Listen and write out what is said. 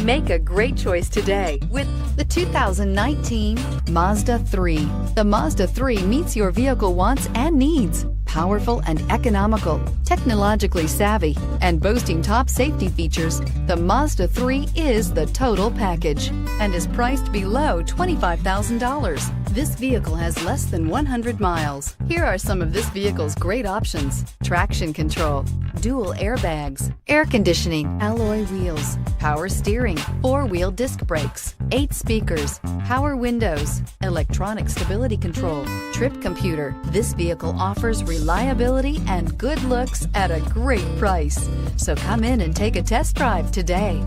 Make a great choice today with the 2019 Mazda 3. The Mazda 3 meets your vehicle wants and needs. Powerful and economical, technologically savvy, and boasting top safety features, the Mazda 3 is the total package and is priced below $25,000. This vehicle has less than 100 miles. Here are some of this vehicle's great options: traction control, dual airbags, air conditioning, alloy wheels, power steering, four-wheel disc brakes, 8 speakers, power windows, electronic stability control, trip computer. This vehicle offers reliability and good looks at a great price. So come in and take a test drive today.